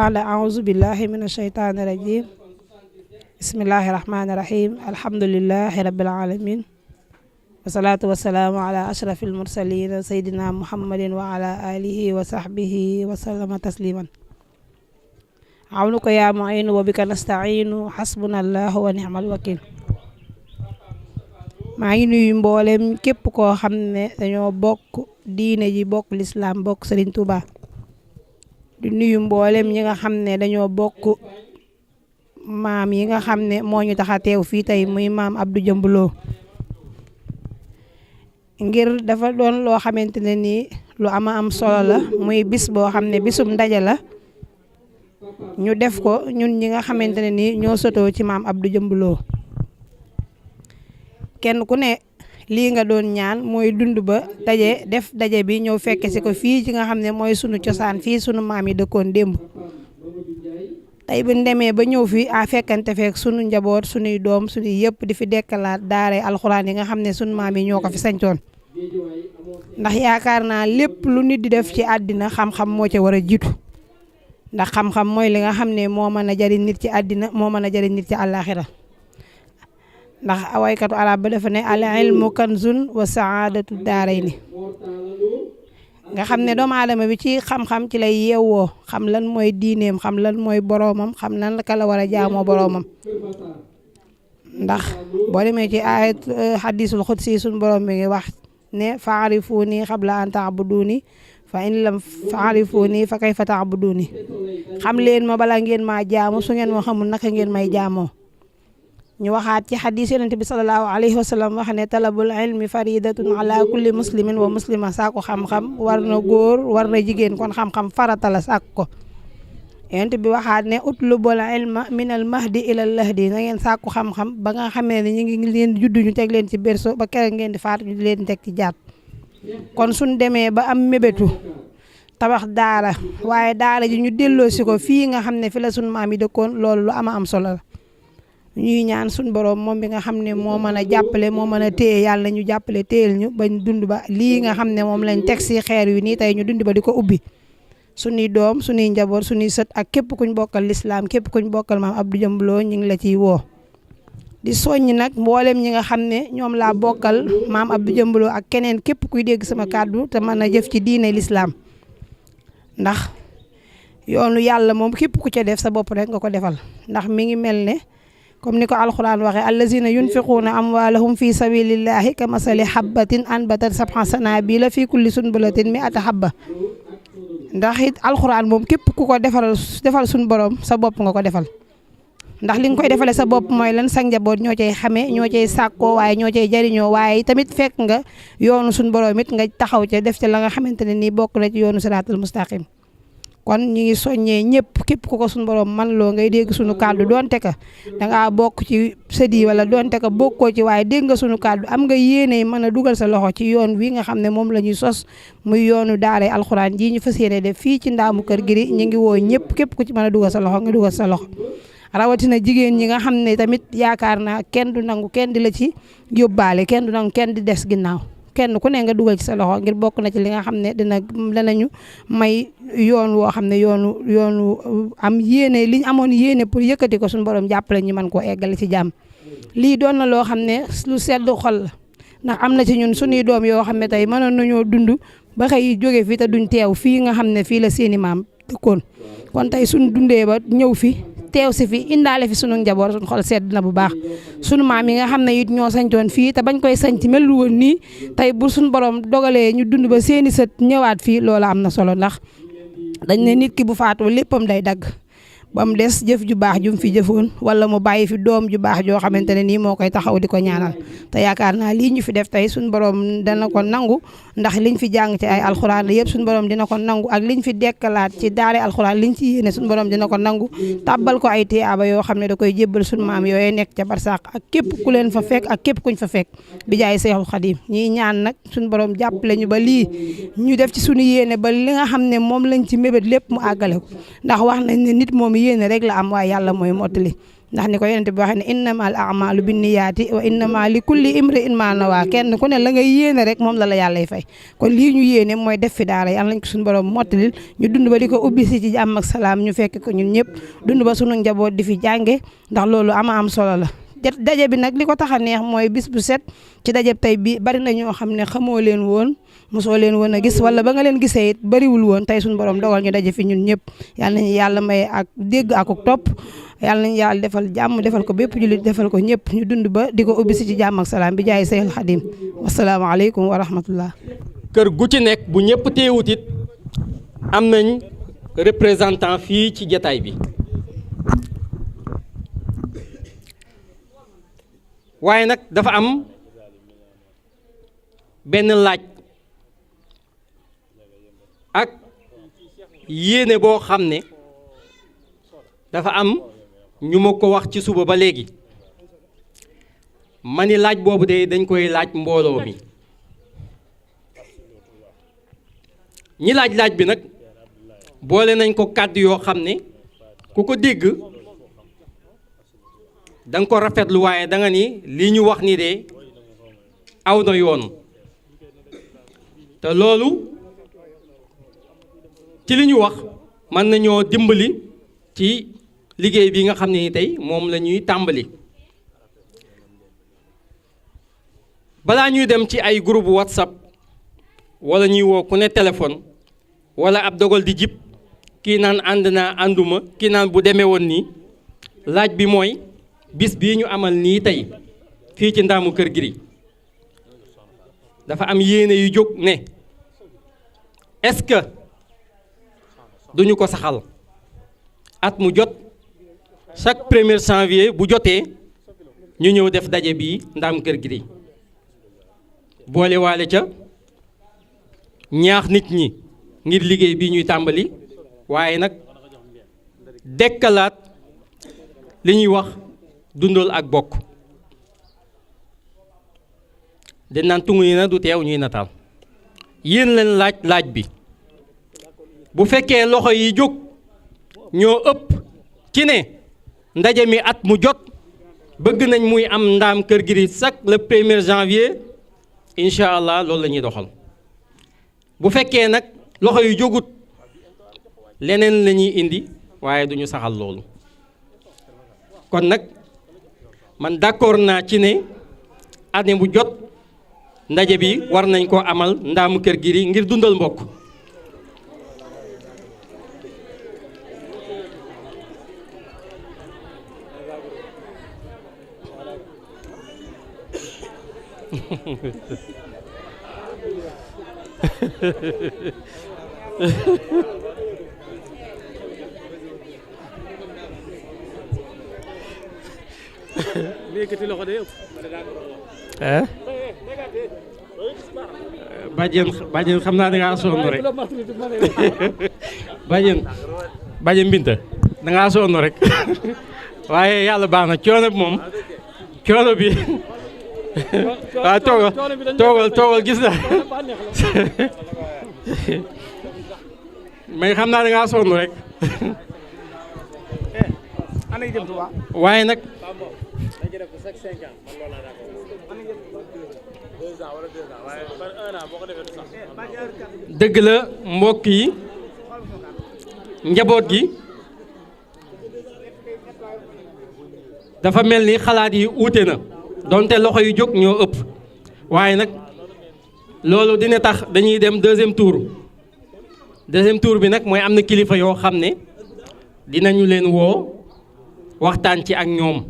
بعد أعوذ بالله من الشيطان الرجيم بسم الله الرحمن الرحيم الحمد لله رب العالمين والصلاة والسلام على أشرف المرسلين سيدنا محمد وعلى آله وصحبه وسلم تسليما عونك يا معين وبك نستعين حسبنا الله ونعم الوكيل maa ngi nuyu mboolem képp koo xam ne dañoo bokk diine ji bokk lislaam bokk Serigne Touba di nuyu mboolem ñi nga xam ne dañoo bokk maam yi nga xam ne moo ñu tax a teew fii tey muy maam Abdou Jëmb Lo ngir dafa doon loo xamante ne nii lu ama am solo la muy bis boo xam ne bisum ndaje la ñu def ko ñun ñi nga xamante ne nii ñoo sotoo ci maam Abdou Jëmb Lo kenn ku ne lii nga doon ñaan mooy dund ba def daje bi ñëw fekke si ko fii ci nga xam ne mooy sunu cosaan fii sunu maam yi dëkkoon démb tey bu ñu demee ba ñëw fii a fekkante fekk sunu njaboot sunuy doom sunuy yëpp di fi dekkalaat daare alxuraan yi nga xam ne sunu maam yi ñoo ko fi sañcoon ndax yaakaar naa lépp lu nit di def ci àddina xam-xam moo ca war a jiitu ndax xam-xam mooy li nga xam ne moo mën a jariñ nit ci àddina moo mën a jariñ nit ci àllaaxira ndax awaykatu arab ba dafa ne al ilmu kanzun wa saadatu daarayni nga xam ne doomu aadama bi ci xam-xam ci lay yeewoo xam lan mooy diineem xam lan mooy boroomam xam lan ka la war a jaamoo boroomam ndax boo demee ci ayat hadisul xudsi suñ boroom bi ngi wax ne faarifuni qabla an taabuduni fa in lam faarifuni fa kayfa taabuduni xam leen ma bala ngeen maa jaamu su ngeen ma xamul naka ngeen may jaamoo ñu waxaat ci xadis yonent bi sallallahu alayhi wa sallam wax ne talabul ilmi faridatun ala kulli muslimin wa muslima saako xam-xam war na góor war na jigéen kon xam-xam farata la sàkk ko yonent bi waxaat ne utlubul ilma minal mahdi ilal lahdi na ngeen sàkku xam-xam ba nga xamee ne ñu ngi leen juddu ñu teg leen ci berceau ba keroog ngeen di faat ñu leen teg ci jaat kon suñ demee ba am mébétu tabax daara waaye daara ji ñu delloo si ko fii nga xam ne fi la suñ maam yi dëkkoon loolu lu ama am solo la ñuy ñaan suñ borom moom bi nga xam ne moo mën a jàppale moo mën a téye yàlla ñu jàppale téyel ñu bañ dund ba lii nga xam ne moom lañ teg si xeer yu nii tey ñu dund ba di ko ubbi suñuy doom suñuy njaboot suñuy sët ak képp kuñ bokkal lislaam képp kuñ bokkal maam Abdou Jëmb Lo ñu ngi la ciy woo di soññ nag mboolem ñi nga xam ne ñoom laa bokkal maam Abdou Jëmb Lo ak keneen képp kuy dégg sama kàddu te mën a jëf ci diine lislaam ndax yoonu yàlla moom képp ku ca def sa bopp rek nga ko defal ndax mi ngi mel ne comme ni ko alxuraan waxee allazina yunfiquuna amwaalahum fi sabilillahi ka masali habbatin anbatat sab'a sanabila fi kulli sunbulatin mi'ata habba ndax it alxuraan moom képp ku ko defal suñu borom sa bopp nga ko defal ndax li nga koy defale sa bopp mooy lan sa njaboot ñoo cay xamee ñoo cay sàkkoo waaye ñoo cay jariñoo waaye tamit fekk nga yoonu suñu borom it nga taxaw ca def ca la nga xamante ne nii bokk na ci yoonu siraatal mustaqim kon ñu ngi soññee ñëpp képp ku ko suñu borom man loo ngay dégg suñu kàddu donte ka dangaa bokk ci sëdi wala donte ka bokkoo ci waaye dégg nga suñu kàddu am nga yéene mën a dugal sa loxo ci yoon wi nga xam ne moom la ñuy sos muy yoonu daara alxuraan ji ñu fas yéene def fii ci ndaamu kër gi ñu ngi woo ñëpp képp ku ci mën a dugal sa loxo nga dugal sa loxo rawatina jigéen ñi nga xam ne tamit yaakaar naa kenn du nangu kenn di la ci yóbbaale kenn du nangu kenn di des ginnaaw kenn ku ne nga dugal ci sa loxo ngir bokk na ci li nga xam ne danañu may yoon woo xam ne yoonu am yéene li ñu amoon yéene pour yëkkati ko suñu borom jàppale ñu mën koo eggale ci jàmm lii doon na loo xam ne lu sedd xol la ndax am na ci ñun suñuy doom yoo xam ne tey mënoon nañoo dund ba xëy jóge fi te duñ teew fii nga xam ne fii la seeni maam dëkkoon kon tey suñ dundee ba ñëw fi teew si fi indaale fi sunu njaboot suñu xol sedd na bu baax sunu maam yi nga xam ne it ñoo sañcoon fii te bañ koy sañc mel lu woon nii tey bu suñu borom dogalee ñu dund ba seeni sët ñëwaat fii loolu am na solo ndax dañ ne nit ki bu faatoo léppam day dagg ba mu des jëf ju baax ju mu fi jëfoon wala mu bàyyi fi doom ju baax joo xamante ne nii moo koy taxaw di ko ñaanal te yaakaar naa lii ñu fi def tey suñu borom dana ko nangu ndax liñ fi jàng ci ay alxuraan la yëpp suñu borom dina ko nangu ak liñ fi dekkalaat ci daare alxuraan liñ ci yéene suñu borom dina ko nangu tàbbal ko ay tiyaaba yoo xam ne da koy jébbal suñu maam yooyu nekk ca barsàq ak képp ku leen fa fekk ak képp kuñ fa fekk bi jaay Seexul Xadiim ñiy ñaan nag suñu borom jàppale ñu ba lii ñu def ci suñu yéene ba li nga xam ne moom lañ ci mébét lépp mu àggale ko ndax wax nañ ne nit moom yéene rek la am waaye yàlla mooy mottali ndax ni ko yonent bi waxee ne innamal a'malu binniyaati wa innama li kulli imri'in ma nawaa kenn ku ne la ngay yéene rek moom la yàllay fay kon lii ñu yéene mooy def fi daara yàlla nañ ko suñu borom mottalil ñu dund ba di ko ubbi si ci jàmm ak salaam ñu fekk ko ñun ñëpp dund ba sunu njaboot di fi jànge ndax loolu am solo la. daje bi nag li ko tax a neex mooy bis bu set ci daje tey bi bari na ñoo xam ne xamoo leen woon mosoo leen woon a gis wala ba nga leen gisee it bariwul woon tey suñu borom dogal ñu daje fi ñun ñëpp yàlla nañu yàlla may ak dégg ak topp yàlla nañu yàlla defal jàmm defal ko bépp jullit defal ko ñëpp ñu dund ba di ko ubbi si ci jàmm ak salaam bi jaay Seexul Xadim wasalaamaaleykum wa rahmatullah. kër gu ci nekk bu ñëpp teewut it am nañ représentant fii ci jataay bi waaye nag dafa am benn laaj ak yéene boo xam ne dafa am ñu ma ko wax ci suba ba léegi ma ni laaj boobu de dañ koy laaj mbooloo mi ñi laaj bi nag boole nañ ko kàddu yoo xam ne ku ko dégg da nga ko rafetlu waaye da nga ni li ñu wax ni de aw na yoon te loolu ci li ñu wax mën nañoo dimbali ci liggéey bi nga xam ne ni tey moom la ñuy tàmbali balaa ñuy dem ci ay groupe WhatsApp wala ñuy woo ku ne téléphone wala ab dogal di jib kii naan ànd naa ànduma kii naan bu demee woon nii laaj bi mooy bis bii ñu amal nii tey fii ci Ndaamu Kër Giri dafa am yéene yu jóg ne est-ce que duñu ko saxal at mu jot chaque 1er janvier bu jotee ñu ñëw def daje bii Ndaamu Kër Giri boole waale ca ñaax nit ñi ngir liggéey bii ñuy tàmbali waaye nag dekkalaat li ñuy wax dundal ak bokk dañ naan tungu yi na du teew ñuy nataal yéen leen laaj bi bu fekkee loxo yi jóg ñoo ëpp ci ne ndaje mi at mu jot bëgg nañ muy am Ndaam Kër Giri chaque le 1er janvier incha allah loolu la ñuy doxal bu fekkee nag loxo yu jógut leneen la ñuy indi waaye duñu saxal loolu kon nag man d'accord naa ci ne année bu jot ndaje bi war nañ ko amal Ndaamu Kër Giri ngir dundal mbokk bàjjen xam naa da ngaa sonn rek bàjjen Binta da ngaa sonn rek waaye yàlla baax na coono bi moom coono bi waaw toogal gis na mais xam naa da ngaa sonn rek waaye nag dëgg la mbokk yi njaboot gi dafa mel ni xalaat yi uute na donte loxo yu jóg ñoo ëpp waaye nag loolu dina tax dañuy dem deuxième tour bi nag mooy am na kilifa yoo xam ne dinañu leen woo waxtaan ci ak ñoom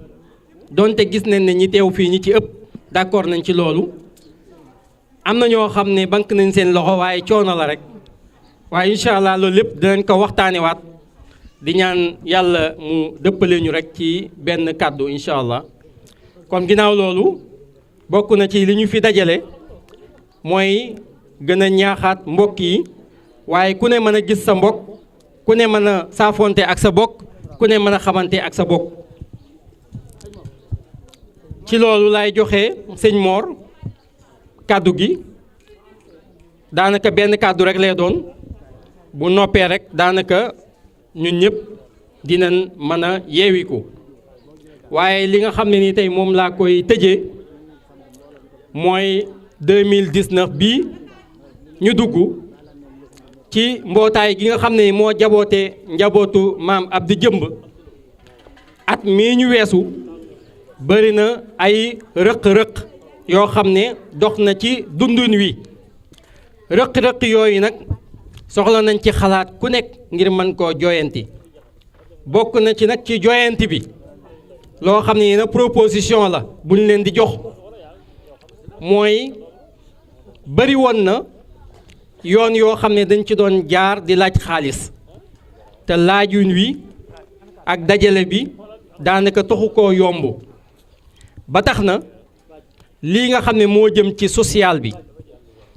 donte gis nañ ne ñi teew fii ñi ci ëpp d'accord nañ ci loolu am na ñoo xam ne bank nañ seen loxo waaye coono la rek waaye incha allah loolu lépp dinañ ko waxtaanewaat di ñaan yàlla mu dëppale ñu rek ci benn kàddu incha allah kon ginnaaw loolu bokk na ci li ñu fi dajale mooy gën a ñaaxaat mbokk yi waaye ku ne mën a gis sa mbokk ku ne mën a saafonte ak sa bokk ku ne mën a xamante ak sa bokk ci loolu laay joxe sëñ Mor kàddu gi daanaka benn kàddu rek lay doon bu noppee rek daanaka ñun ñëpp dinañ mën a yeewiku waaye li nga xam ne ni tey moom laa koy tëjee mooy 2019 bii ñu dugg ci mbootaay gi nga xam ne moo jaboote njabootu maam Abdou Jëmb at mii ñu weesu bëri na ay rëq-rëq yoo xam ne dox na ci dundun wi rëq-rëq yooyu nag soxla nañ ci xalaat ku nekk ngir mën koo jooyanti bokk na ci nag ci jooyanti bi loo xam ne na proposition la bu ñu leen di jox mooy bëri woon na yoon yoo xam ne dañ ci doon jaar di laaj xaalis te laajuñ wi ak dajale bi daanaka taxu koo yomb ba tax na lii nga xam ne moo jëm ci social bi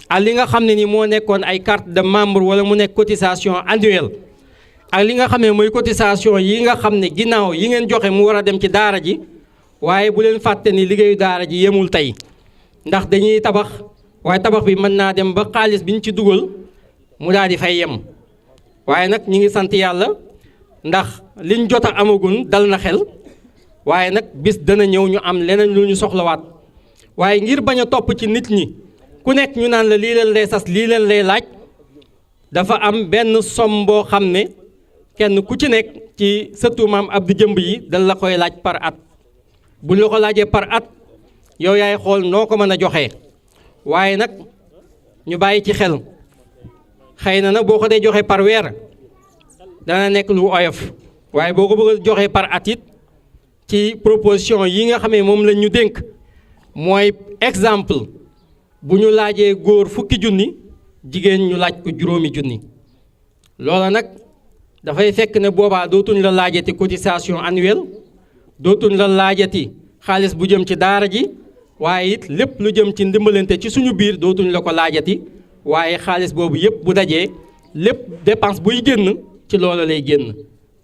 ak li nga xam ne ni moo nekkoon ay carte de membre wala mu nekk cotisation annuelle ak li nga xam ne mooy cotisation yi nga xam ne ginnaaw yi ngeen joxe mu war a dem ci daara ji waaye bu leen fàtte ni liggéeyu daara ji yemul tey ndax dañuy tabax waaye tabax bi mën naa dem ba xaalis bi ñu ci dugal mu daal di fay yem waaye nag ñi ngi sant yàlla ndax liñ jot a amagun dal na xel waaye nag bis dana ñëw ñu am leneen lu ñu soxlawaat waaye ngir bañ a topp ci nit ñi ku nekk ñu naan la lii leen lay sas lii leen lay laaj dafa am benn somme boo xam ne kenn ku ci nekk ci sëtu maam Abdou Jëmb yi dañ la koy laaj par at bu ñu la ko laajee par at yow yaay xool noo ko mën a joxee waaye nag ñu bàyyi ci xel xëy na nag boo ko dee joxee par weer dana nekk lu oyof waaye boo ko bëgg a joxee par at it ci proposition yi nga xamee moom lañ ñu dénk mooy exemple bu ñu laajee góor fukki junni jigéen ñu laaj ko juróomi junni loola nag dafay fekk ne boobaa dootuñ la laajati cotisation annuelle dootuñ la laajati xaalis bu jëm ci daara ji waaye it lépp lu jëm ci ndimbalante ci suñu biir dootuñ la ko laajati waaye xaalis boobu yépp bu dajee lépp dépense buy génn ci loola lay génn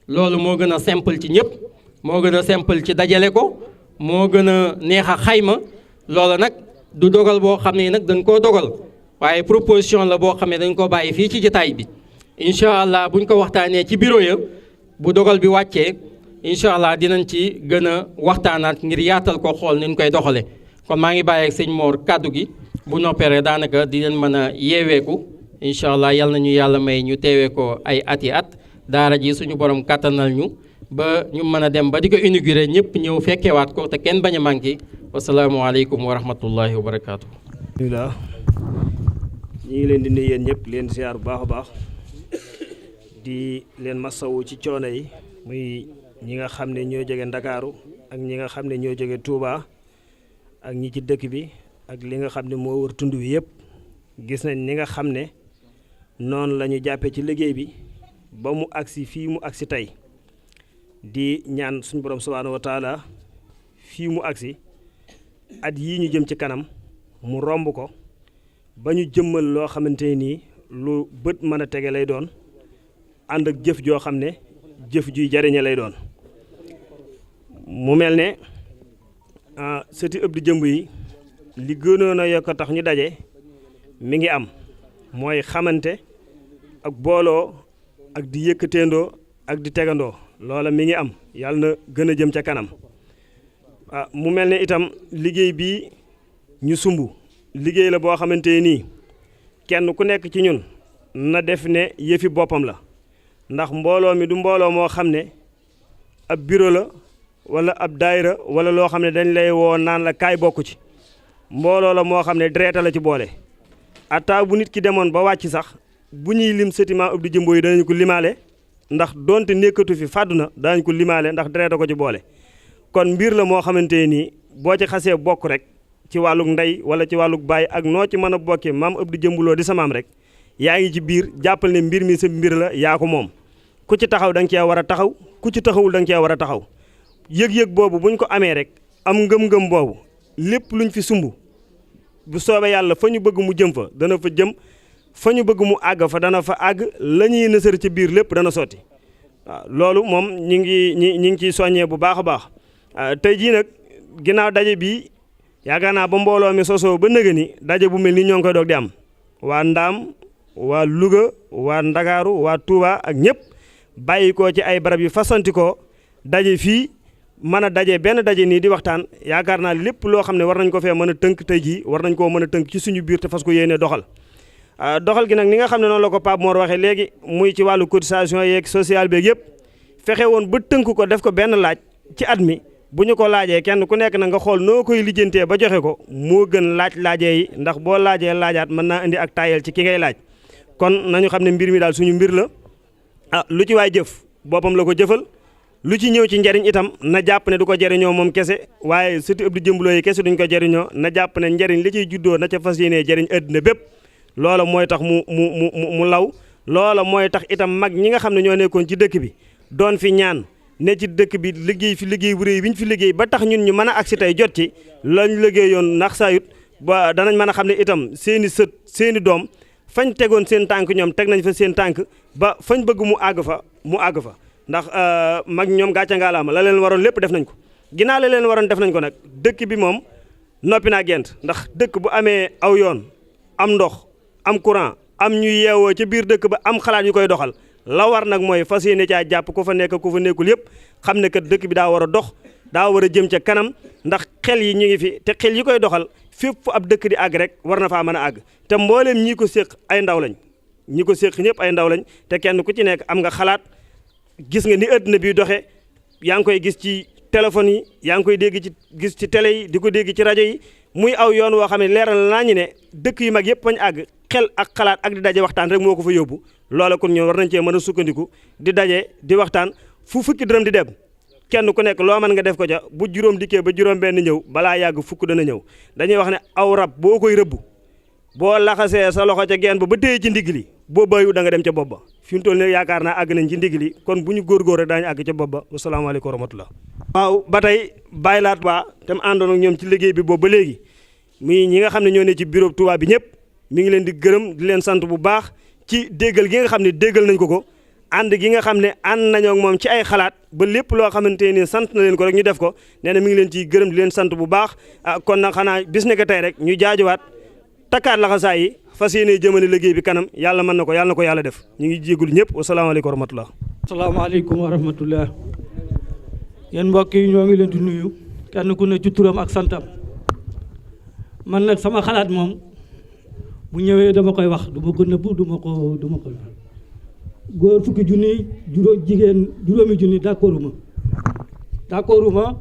loolu moo gën a simple ci ñëpp moo gën a simple ci dajale ko moo gën a neex a xayma loola nag du dogal boo xam ne nag dañ koo dogal waaye proposition la boo xam ne dañ ko bàyyi fii ci jotaay bi incha allah buñ ko waxtaanee ci bureau ya bu dogal bi wàccee incha allah dinañ ci gën a waxtaanaat ngir yaatal ko xool ni ñu koy doxale kon maa ngi bàyyi ak sëñ Mor kàddu gi bu noppee daanaka di leen mën a yeeweeku incha allah yal nañu yàlla may ñu teewee ko ay ati at daara ji suñu borom kàttanal ñu ba ñu mën a dem ba di ko inauguré ñëpp ñëw fekkewaat ko te kenn bañ a manqué wasalaamualeykum wa rahmatullahi wa barakaatu. alhamdulilah ñu ngi leen di nuyu yéen ñëpp leen ziar bu baax a baax di leen masawu ci coono yi muy ñi nga xam ne ñoo jóge Ndakaaru ak ñi nga xam ne ñoo jóge Touba ak ñi ci dëkk bi ak li nga xam ne moo wër tund wi yëpp gis nañ ni nga xam ne noonu la ñu jàppee ci liggéey bi ba mu agsi fii mu agsi tey di ñaan suñu borom subhaanahu wa taala fii mu agsi at yii ñu jëm ci kanam mu romb ko ba ñu jëmmal loo xamante nii lu bët mën a tege lay doon ànd ak jëf joo xam ne jëf juy jariñe lay doon mu mel ne sëti Abdou Jëmb yi li gënoon a yokk tax ñu daje mi ngi am mooy xamante ak booloo ak di yëkkateendoo ak di tegandoo loola mi ngi am yàlla na gën a jëm ca kanam mu mel ne itam liggéey bii ñu sumb liggéey la boo xamante nii kenn ku nekk ci ñun na def ne yëfi boppam la ndax mbooloo mi du mbooloo moo xam ne ab bureau la wala ab daayira wala loo xam ne dañ lay woo naan la kaay bokk ci mbooloo la moo xam ne dereeta la ci boole ataa bu nit ki demoon ba wàcc sax bu ñuy lim sëtimaa Abdou Jëmb yi danañu ko limaale ndax donte nekkatu fi fàddu na danañ ko limaale ndax dereeta ko ci boole kon mbir la moo xamante nii boo ci xasee bokk rek ci wàlluk ndey wala ci wàlluk baay ak noo ci mën a bokkee maam Abdou Jëmb Lo di sa maam rek yaa ngi ci biir jàppal ne mbir mi sa mbir la yaa ko moom ku ci taxaw da nga cee war a taxaw ku ci taxawul da nga cee war a taxaw yëg-yëg boobu buñ ko amee rek am ngëm-ngëm boobu lépp luñ fi sumb bu soobee yàlla fa ñu bëgg mu jëm fa dana fa jëm fa ñu bëgg mu àgg fa dana fa àgg la ñuy nësër ci biir lépp dana sotti waaw loolu moom ñi ngi ciy soññee bu baax a baax tey jii nag ginnaaw daje bi yaakaar naa ba mbooloo mi sosoo ba nëga ni daje bu mel ni ñoo ngi koy doog di am waa Ndaam waa Louga waa Ndakaaru waa Touba ak ñëpp bàyyi ko ci ay barab yu fasanti ko daje fii mën a daje benn daje nii di waxtaan yaakaar naa lépp loo xam ne war nañ ko fee mën a tënk tey jii war nañ koo mën a tënk ci suñu biir te fas ko yéene doxal doxal gi nag ni nga xam ne noonu la ko Pape Mor waxee léegi muy ci wàllu cotisation yeeg social beeg yëpp fexe woon ba tënk ko def ko benn laaj ci at mi bu ñu ko laajee kenn ku nekk na nga xool noo koy lijjantee ba joxe ko moo gën laajee yi ndax boo laajee laajaat mën naa indi ak tayel ci ki ngay laaj kon nañu xam ne mbir mi daal suñu mbir la lu ci waay jëf boppam la ko jëfal lu ci ñëw ci njariñ itam na jàpp ne du ko jariñoo moom kese waaye surtout ëpp di jëmbaloo yi kese duñ ko jariñoo na jàpp ne njariñ li ciy juddoo na ca fas yéenee jariñ àddina bépp loola mooy tax mu law loola mooy tax itam mag ñi nga xam ne ñoo nekkoon ci dëkk bi doon fi ñaan ne ci dëkk bi liggéey fi liggéey bu réy bi ñu fi liggéey ba tax ñun ñu mën a agsi tey jot ci lañ liggéeyoon nax saayut ba danañ mën a xam ne itam seeni sët seeni doom fañ tegoon seen tànk ñoom teg nañ fa seen tànk ba fañ bëgg mu àgg fa ndax mag ñoom gàcce ngaalaama la leen waroon lépp def nañ ko ginnaaw la leen waroon def nañ ko nag dëkk bi moom noppi naa gent ndax dëkk bu amee aw yoon am ndox am courant am ñu yeewoo ca biir dëkk ba am xalaat yu koy doxal la war nag mooy fas yéene caa jàpp ku fa nekk ku fa nekkul yëpp xam ne kat dëkk bi daa war a dox daa war a jëm ca kanam ndax xel yi ñu ngi fi te xel yi koy doxal fépp fu ab dëkk di àgg rek war na faa mën a àgg te mbooleem ñi ko séq ay ndaw lañ ñi ko séq ñëpp ay ndaw lañ te kenn ku ci nekk am nga xalaat gis nga ni àddina bi doxe yaa ngi koy gis ci téléphone yi yaa ngi koy dégg gis ci télé yi di ko dégg ci rajo yi muy aw yoon woo xam ne leeral naa ñu ne dëkk yu mag yëpp fañ àgg xel ak xalaat ak di daje waxtaan rek moo ko fa yóbbu loola kon ñun war nañ cee mën a sukkandiku di daje di waxtaan fu fukki dërëm di dem kenn ku nekk loo mën nga def ko ca bu juróom dikkee ba juróom benn ñëw balaa yàgg fukk dana ñëw dañuy wax ne aw rab boo koy rëbb boo laxasee sa loxo ca geen ba téye ci ndigg li boo bayu da nga dem ca bopp ba fi mu toll nii yaakaar naa àgg nañ ci ndigg li kon bu ñu góorgóor rek daañu àgg ca bopp ba wasalaamaaleykum wa rahmatullah waaw ba tey bàyyi laat ba tam àndoon ak ñoom ci liggéey bi boobu ba léegi muy ñi nga xam ne ñoo ne ci bureau Touba bi ñëpp mi ngi leen di gërëm di leen sant bu baax ci déggal gi nga xam ne déggal nañ ko ànd gi nga xam ne ànd nañoo ak moom ci ay xalaat ba lépp loo xamante ni sant na leen ko rek ñu def ko nee na mi ngi leen ciy gërëm di leen sant bu baax kon nag xanaa bis ne ko tey rek ñu jaajuwaat takkaat laxasaay yi fas yéene jëmale liggéey bi kanam yàlla mën na ko yàlla def ñu ngi jégalu ñëpp wasalaamaaleykum wa rahmatullah. asalaamaaleykum wa rahmatullah yéen mbokk yi ñoo ngi leen di nuyu kenn ku ne ci turam ak santam man nag sama xalaat moom bu ñëwee dama koy wax du ma ko nëbbu du ma ko góor fukki junni jigéen juróomi junni d'accorduma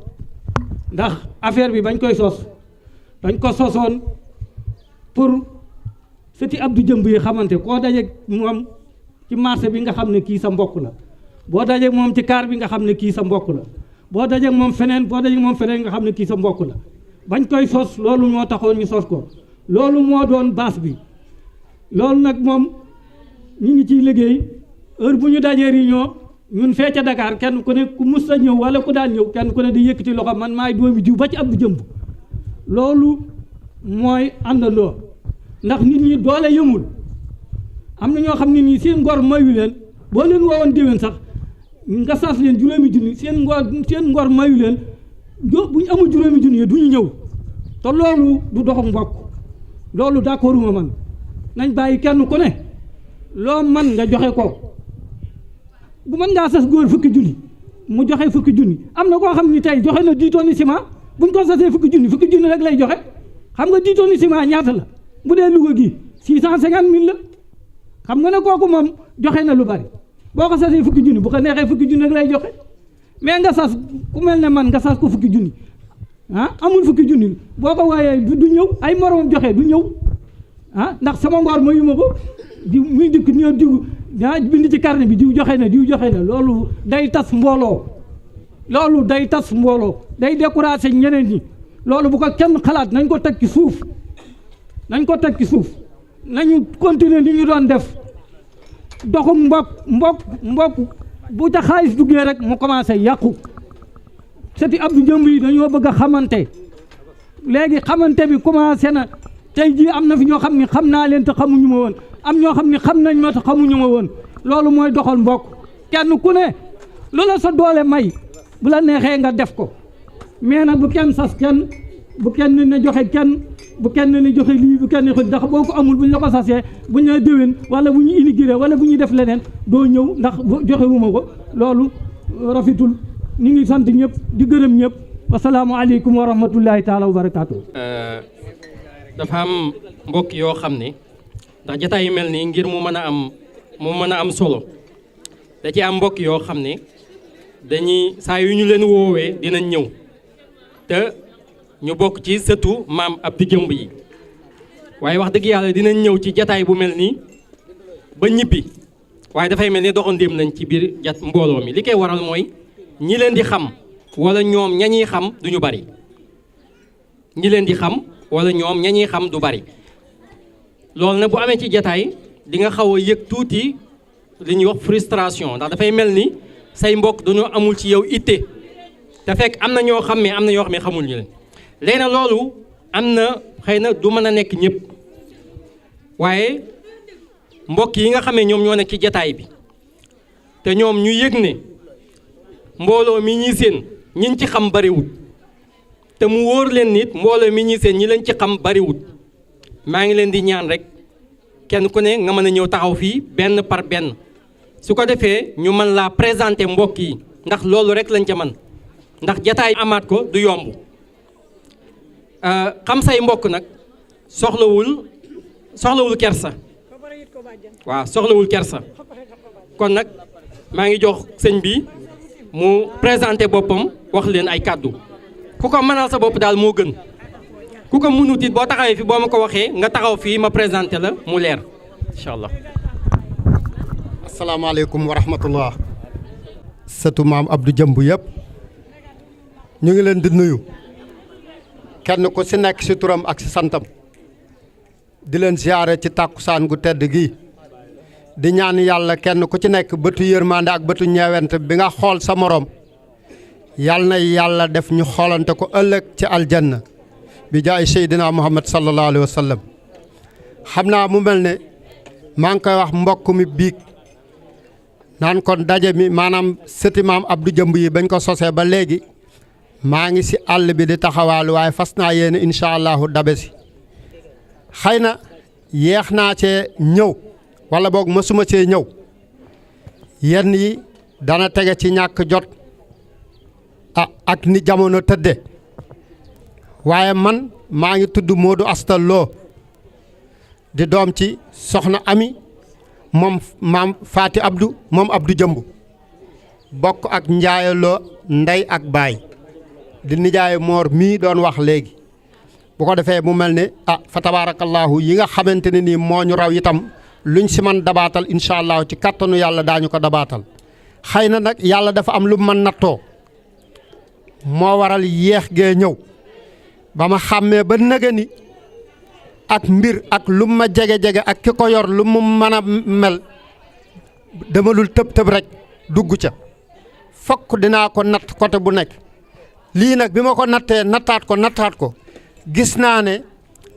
ndax affaire bi bañ koy sos dañ ko sosoon pour sëti Abdou Jëmb yi xamante koo dajeeg moom ci marché bi nga xam ne kii sa mbokk la boo dajeeg moom ci kaar bi nga xam ne kii sa mbokk la boo dajeeg moom feneen nga xam ne kii sa mbokk la bañ koy sos loolu moo taxoon ñu sos ko loolu moo doon base bi loolu nag moom ñu ngi ciy liggéey heure bu ñu dajee réunion ñun fee ca Dakar kenn ku ne ku mus a ñëw wala ku daan ñëw kenn ku ne di yëkkati loxo man maay doomi jiw ba ci Abdou Jëmb loolu mooy àndandoo ndax nit ñi doole yëmul am na ñoo xam ne nii seen ngor mayu leen boo leen woowoon déwén sax nga sas leen juróomi junni seen ngor mayu leen bu ñu amul juróomi junni du ñu ñëw te loolu du doxu mbokk loolu d'accorduma man nañ bàyyi kenn ku ne loo man nga joxe ko bu mën ngaa sas góor fukki junni mu joxe fukki junni am na koo xam ni tey joxe na 10 tonnes ciment buñ ko sasee fukki junni rek lay joxe xam nga 10 tonnes ciment ñaata la bu dee Louga gi 650 000 la xam nga ne kooku moom joxe na lu bari boo ko sasee fukki junni bu ko neexee fukki junni rek lay joxe mais nga sas ku mel ne man nga sas ko fukki junni amul fukki junni boo ko waaye du ñëw ay moromam joxe du ñëw ndax sama ngor ma yu ma ko di muy dikk ñëw diw bind ci carnet bi diw joxe na loolu day tas mbooloo day décourager ñeneen ñi loolu bu ko kenn xalaat nañ ko teg ci suuf nañu continuer li ñu doon def doxu mbokk bu ca xaalis duggee rek mu commencé yàqu sëti Abdou Jëmb yi dañoo bëgg a xamante léegi xamante bi commencé na tey jii am na fi ñoo xam ne xam naa leen te xamuñu ma woon am ñoo xam ne xam nañ ma te xamuñu ma woon loolu mooy doxal mbokk kenn ku ne lu la sa doole may bu la neexee nga def ko mais nag bu kenn sas kenn bu kenn ne joxe kenn bu kenn ne joxe lii bu kenn ndax boo ko amul bu ñu la ko sasee bu ñu la déwén wala bu ñu inauguré wala bu ñuy def leneen doo ñëw ndax joxewuma ko loolu rafetul ñu ngi sant ñëpp di gërëm ñëpp wasalaamualeykum wa rahmatullahi taala wa barakaatu. dafa am mbokk yoo xam ne ndax jataay yu mel nii ngir mu mën a am solo da ci am mbokk yoo xam ne dañuy saa yu ñu leen woowee dinañ ñëw te ñu bokk ci sëtu maam Abdou Jëmb yi waaye wax dëgg yàlla dinañ ñëw ci jataay bu mel nii ba ñibbi waaye dafay mel ni doxandéem lañ ci biir mbooloo mi li koy waral mooy ñi leen di xam wala ñoom ñañuy xam duñu bari ñi leen di xam wala ñoom ñañuy xam du bari loolu nag bu amee ci jataay di nga xaw a yëg tuuti li ñuy wax frustration ndax dafay mel ni say mbokk dañoo amul ci yow itte te fekk am na ñoo xam ne am na ñoo xam ne xamul ñu leen léegi nag loolu am na xëy na du mën a nekk ñëpp waaye mbokk yi nga xam ne ñoom ñoo nekk ci jataay bi te ñoom ñu yëg ne mbooloo mi ñuy seen ñiñ ci xam bariwut te mu wóor leen nit mbooloo mi ñuy seen ñi leen ci xam bariwut maa ngi leen di ñaan rek kenn ku ne nga mën a ñëw taxaw fii benn par benn su ko defee ñu mën laa présenter mbokk yi ndax loolu rek lañ ca mën ndax jataay amaat ko du yomb xam say mbokk nag soxlawul kersa waaw soxlawul kersa kon nag maa ngi jox sëñ bi mu présenter boppam wax leen ay kàddu ku ko mënal sa bopp daal moo gën ku ko mënut it boo taxawee fi boo ma ko waxee nga taxaw fii ma présenter la mu leer incha allah. asalaamaaleykum wa rahmatullah. sëtu maam Abdou Jëmb yëpp ñu ngi leen di nuyu kenn ku si nekk si turam ak si santam di leen ziyaare ci tàkkusaan gu tedd gi di ñaan yàlla kenn ku ci nekk bëtu yërmande ak bëtu ñeewent bi nga xool sa morom yàlla na yàlla def ñu xoolante ko ëllëg ci aljanna bi jaay Seydina Muhammad sallallahu alayhi wa sallam. xam naa mu mel ne maa ngi koy wax mbokk mi biig naan kon daje mi maanaam sëti maam Abdou Jëmb yi bañ ko sosee ba léegi maa ngi si àll bi di taxawaalu waaye fas naa yéene incha allahu dabe si xëy na yeex naa cee ñëw wala boog mësuma cee ñëw yenn yi dana tege ci ñàkk jot ak ni jamono tëdde waaye man maa ngi tudd Modou Asta Lo di doom ci soxna Ami moom maam Faati Abdou moom Abdou Jëmb bokk ak Njaaye Lo ndey ak baay di nijaay Moor mii doon wax léegi bu ko defee mu mel ne fa tabaarakallaahu yi nga xamante ne nii moo ñu raw itam luñ si man dabaatal incha allah ci kattanu yàlla daañu ko dabaatal xëy na nag yàlla dafa am lu man nattoo moo waral yeex gee ñëw ba ma xàmmee ba nëga ni ak mbir ak lu ma jege-jege ak ki ko yor lu mu mën a mel dama lul tëb rek dugg ca fokk dinaa ko natt côté bu nekk lii nag bi ma ko nattee nattaat ko gis naa ne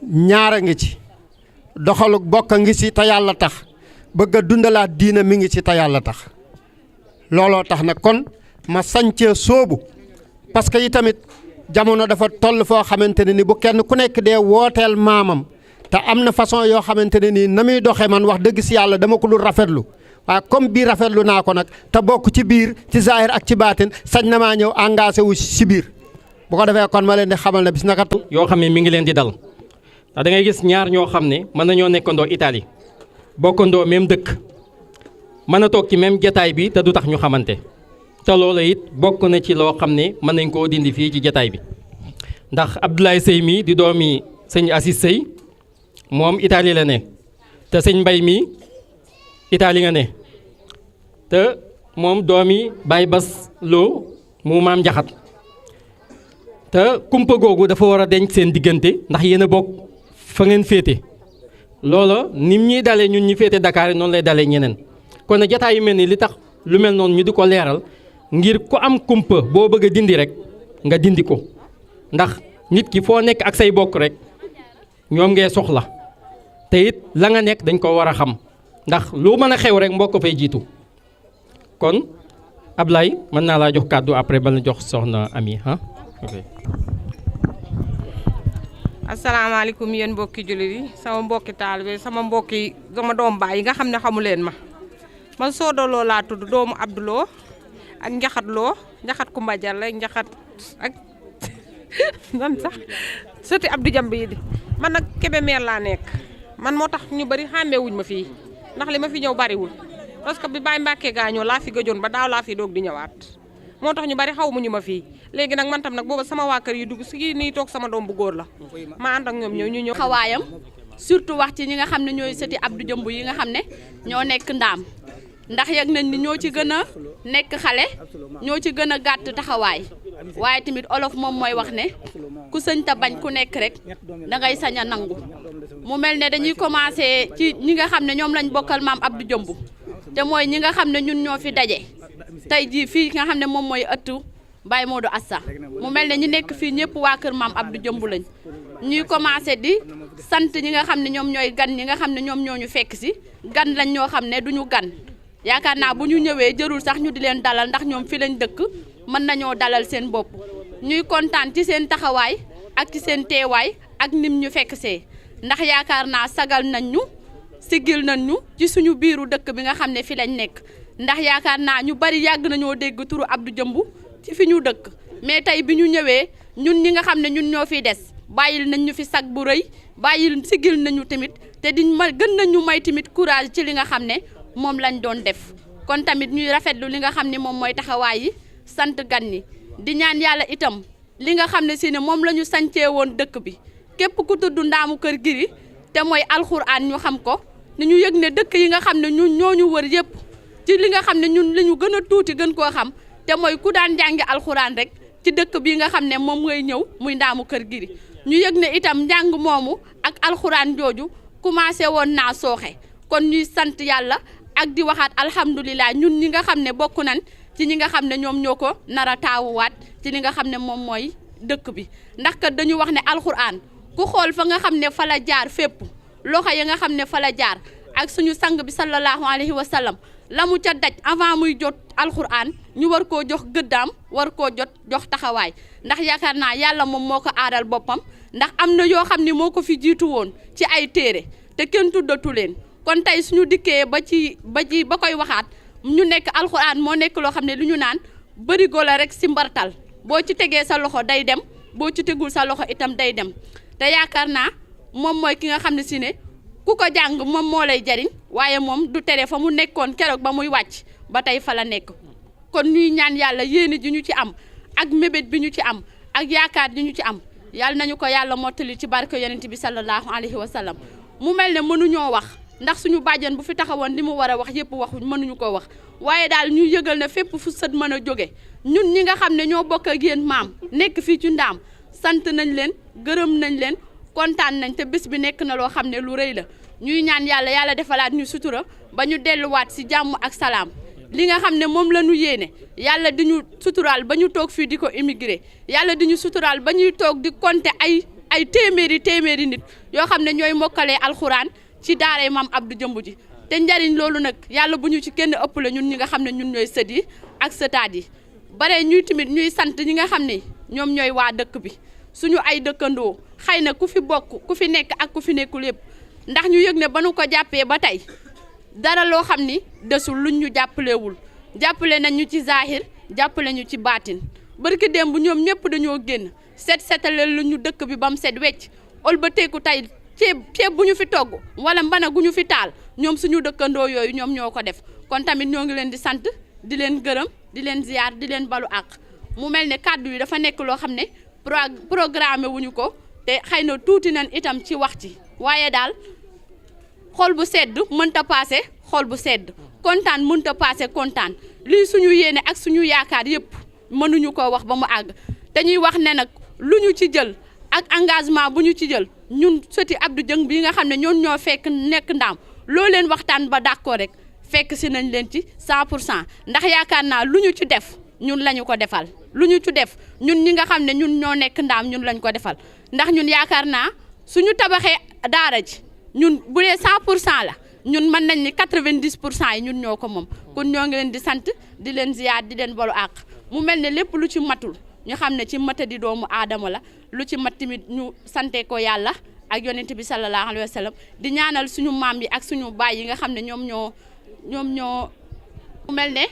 ñaara ngi ci doxalu bokk a ngi ci te yàlla tax bëgg a dundalaat diina mi ngi ci te yàlla tax looloo tax nag kon ma sañcee sóobu parce que itamit jamono dafa toll foo xamante ne ni bu kenn ku nekk dee wooteel maamam te am na façon yoo xamante ne nii na muy doxee man wax dëgg si yàlla dama ko dul rafetlu waaye comme bii rafetlu naa ko nag te bokk ci biir ci zahir ak ci baatin sañ na maa ñëw engagé wu si biir bu ko defee kon ma leen di xamal ne bis naka yoo xam ne mi ngi leen di dal ndax da ngay gis ñaar ñoo xam ne mën nañoo nekkandoo Italie bokkandoo même dëkk mën a toog ci même jataay bi te du tax ñu xamante te loolu it bokk na ci loo xam ne mën nañ koo dindi fii ci jataay bi ndax Abdoulaye Sey mi di doomi sëñ Assis Sey moom Italie la ne te sëñ Mbay mi Italie nga ne te moom doomi Baye Bas Lo mu maam Njaxat te kumpa googu dafa war a denc seen diggante ndax yéen a bokk fa ngeen féete loola nim ñuy dalee ñun ñi féete Dakar noonu lay dalee ñeneen kon nag jataay yu mel ni li tax lu mel noonu ñu di ko leeral ngir ku am kumpa boo bëgg a dindi rek nga dindi ko ndax nit ki foo nekk ak say bokk rek ñoom ngee soxla te it la nga nekk dañ ko war a xam ndax lu mën a xew rek mbokk fay jiitu kon Ablaye mën naa laa jox kàddu après ba la jox soxna Ami ok. asalaamaaleykum yéen mbokki jullit yi sama mbokki taalibe sama mbokki sama doom baay yi nga xam ne xamu leen ma man Soda Lo laa tudd doomu Abdou Lo ak njaxat loo njaxat Kumba Jalla njaxat ak nan sax sëti Abdou Jamb yi di man nag Kébémer laa nekk man moo tax ñu bari xàmmewuñ ma fii ndax li ma fi ñëw bariwul parce que bi Baye Mbacke gaañoo laa fi gëjoon ba daaw laa fi doog di ñëwaat moo tax ñu bari xaw mu ñu ma fii léegi nag man tam nag booba sama waa kër yi dugg si nii toog sama doom bu góor la ma ànd ak ñoom ñu ñëw xawaayam surtout wax ci ñi nga xam ne ñooy sëti Abdou Jëmb yi nga xam ne ñoo nekk ndaam ndax yëg nañ ni ñoo ci gën a nekk xale ñoo ci gën a gàtt taxawaay waaye tamit olof moom mooy wax ne ku sëñ ta bañ ku nekk rek da ngay sañ a nangu mu mel ne dañuy commencé ci ñi nga xam ne ñoom lañ bokkal maam Abdou Jëmb te mooy ñi nga xam ne ñun ñoo fi daje tey jii fii nga xam ne moom mooy ëttu Baye Modou Assa mu mel ne ñi nekk fii ñëpp waa kër maam Abdou Jëmb lañ ñuy commencé di sant ñi nga xam ne ñoom ñooy gan ñi nga xam ne ñoom ñoo ñu fekk si gan lañ ñoo xam ne duñu gan yaakaar naa bu ñu ñëwee jërul sax ñu di leen dalal ndax ñoom fi lañ dëkk mën nañoo dalal seen bopp ñuy kontaan ci seen taxawaay ak ci seen teewaay ak nim ñu fekk see ndax yaakaar naa sagal nañ ñu sigil nañ ñu ci suñu biiru dëkk bi nga xam ne fi lañ nekk ndax yaakaar naa ñu bari yàgg nañoo dégg turu Abdou Jëmb ci fi ñu dëkk mais tey bi ñu ñëwee ñun ñi nga xam ne ñun ñoo fiy des bàyyil nañ ñu fi sag bu rëy bàyyil sigil nañu tamit te diñ ma gën nañu may tamit courage ci li nga xam ne moom lañ doon def kon tamit ñuy rafetlu li nga xam ne moom mooy taxawaay yi sant gan ñi di ñaan yàlla itam li nga xam ne si ne moom la ñu sancee woon dëkk bi képp ku tudd Ndaamu Kër Giri te mooy alxuraan ñu xam ko ni ñu yëg ne dëkk yi nga xam ne ñun ñoo ñu wër yëpp ci li nga xam ne ñun li ñu gën a tuuti gën koo xam te mooy ku daan jàngi alxuraan rek ci dëkk bii nga xam ne moom ngay ñëw muy Ndaamu Kër Giri ñu yëg ne itam njàng moomu ak alxuraan jooju commencé woon naa sooxe kon ñuy sant yàlla ak di waxaat alhamdulilah ñun ñi nga xam ne bokk nañ ci ñi nga xam ne ñoom ñoo ko nar a taawuwaat ci li nga xam ne moom mooy dëkk bi ndax kat dañu wax ne alxuraan ku xool fa nga xam ne fa la jaar fépp loxo ya nga xam ne fa la jaar ak suñu sang bi sallallahu alayhi wa sallam la mu ca daj avant muy jot alxuraan ñu war koo jox gëddaam war koo jox taxawaay ndax yaakaar naa yàlla moom moo ko aaral boppam ndax am na yoo xam ne moo ko fi jiitu woon ci ay téere te kenn tuddatu leen kon tey suñu dikkee ba koy waxaat ñu nekk alxuraan moo nekk loo xam ne lu ñu naan bërigo la rek si mbartal boo ci tegee sa loxo day dem boo ci tegul sa loxo itam day dem te yaakaar naa moom mooy ki nga xam ne si ne ku ko jàng moom moo lay jariñ waaye moom du tere fa mu nekkoon keroog ba muy wàcc ba tey fa la nekk kon ñuy ñaan yàlla yéene ji ñu ci am ak mébét bi ñu ci am ak yaakaar ji ñu ci am yàlla nañu ko yàlla mottali ci barke yonent bi sallallahu alayhi wa sallam mu mel ne mënuñoo wax ndax suñu bàjjan bu fi taxawoon li mu war a wax yëpp waxuñ mënuñu ko wax waaye daal ñu yëgal ne fépp fu sët mën a jóge ñun ñi nga xam ne ñoo bokk ak yéen maam nekk fii ci ndaam sant nañ leen gërëm nañ leen kontaan nañ te bés bi nekk na loo xam ne lu rëy la ñuy ñaan yàlla defalaat ñu sutura ba ñu delluwaat si jàmm ak salaam li nga xam ne moom la ñu yéene yàlla di ñu suturaal ba ñu toog fii di ko immigré yàlla di ñu suturaal ba ñuy toog di compter ay téeméeri nit yoo xam ne ñooy mokkalee alxuraan ci daaray maam Abdou Jëmb ji te njariñ loolu nag yàlla bu ñu ci kenn ëppale ñun ñi nga xam ne ñun ñooy sët yi ak sëtaat yi bare ñuy tamit ñuy sant ñi nga xam ne ñoom ñooy waa dëkk bi suñu ay dëkkandoo xëy na ku fi bokk ku fi nekk ak ku fi nekkul yëpp ndax ñu yëg ne ba nu ko jàppee ba tey dara loo xam ni desul luñ ñu jàppalewul jàppale nañ ñu ci zahir jàppale ñu ci baatin barki démb ñoom ñëpp dañoo génn setaleel lu ñu dëkk bi ba mu set wecc ol ba teeku tey ceeb bu ñu fi togg wala mbana gu ñu fi taal ñoom suñu dëkkandoo yooyu ñoom ñoo ko def kon tamit ñoo ngi leen di sant di leen gërëm di leen ziyaar di leen balu àq mu mel ne kàddu yi dafa nekk loo xam ne programmé wuñu ko te xëy na tuuti nañ itam ci wax ci waaye daal xol bu sedd mënta paase xol bu sedd kontaan mënta paase kontaan lii suñu yéene ak suñu yaakaar yëpp mënuñu ko wax ba mu àgg dañuy wax ne nag lu ñu ci jël ak engagement bu ñu ci jël ñun sëti Abdou Jëmb bi nga xam ne ñoon ñoo fekk nekk ndaam loo leen waxtaan ba d'accord rek fekk si nañ leen ci 100% ndax yaakaar naa lu ñu ci def ñun lañu ko defal lu ñu ci def ñun ñi nga xam ne ñun ñoo nekk ndaam ñun lañ ko defal ndax ñun yaakaar naa suñu tabaxee daara ji ñun bu dee 100% la ñun mën nañ ni 90% yi ñun ñoo ko moom kon ñoo ngi leen di sant di leen ziyaar di leen balu àq mu mel ne lépp lu ci matul ñu xam ne ci matadi doomu aadama la lu ci mat tamit ñu sante ko yàlla ak yonent bi sallallahu alayhi wa sallam di ñaanal suñu maam yi ak suñu baay yi nga xam ne ñoom ñoo mu mel ne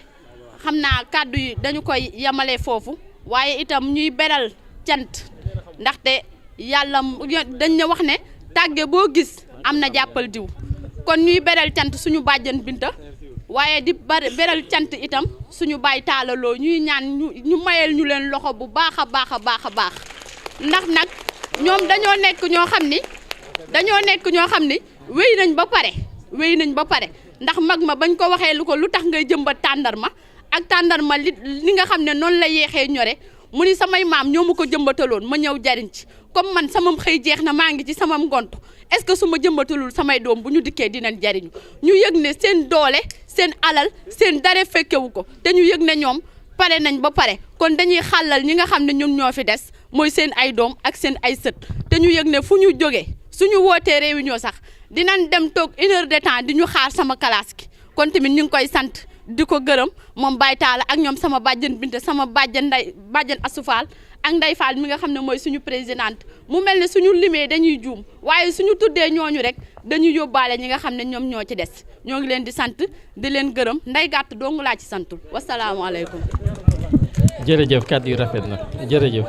xam naa kàddu yi dañu koy yemale foofu waaye itam ñuy beral cant ndaxte yàlla dañ ne wax ne tàgge boo gis am na jàppal diw kon ñuy beral cant suñu bàjjan Binta waaye di beral cant itam suñu baay taalaloo ñuy ñaan ñu mayel ñu leen loxo bu baax a baax a baax a baax ndax nag ñoom dañoo nekk ñoo xam ni wéy nañ ba pare ndax mag ma bañ ko waxee lu tax ngay jëmbat tàndarma ak tàndarma li nga xam ne noonu la yeexee ñore mu ni samay maam ñoo ma ko jëmbataloon ma ñëw jariñ ci comme man samam xëy jeex na maa ngi ci samam ngont est-ce que su ma jëmbatalul samay doom bu ñu dikkee dinañ jariñu ñu yëg ne seen doole seen alal seen dara fekkewu ko te ñu yëg ne ñoom pare nañ ba pare kon dañuy xàllal ñi nga xam ne ñun ñoo fi des mooy seen ay doom ak seen ay sët te ñu yëg ne fu ñu jógee suñu wootee réunion sax dinañ dem toog 1 heure de temps di ñu xaar sama classe gi kon tamit ñu ngi koy sant di ko gërëm moom Baye Talla ak ñoom sama bàjjen Binta sama bàjjen Asufaal ak Ndey Fall mi nga xam ne mooy suñu présidente mu mel ne suñu limee dañuy juum waaye suñu tuddee ñooñu rek dañuy yóbbaale ñi nga xam ne ñoom ñoo ci des ñoo ngi leen di sant di leen gërëm nday gàtt dong laa ci santul wasalaamaaleykum. jërëjëf kàddu yu rafet na jërëjëf.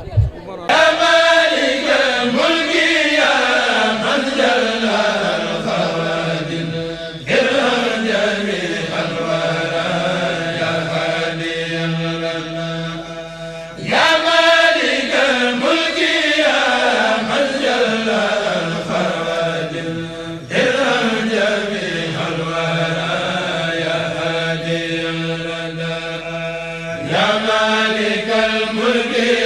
يا مالك الملك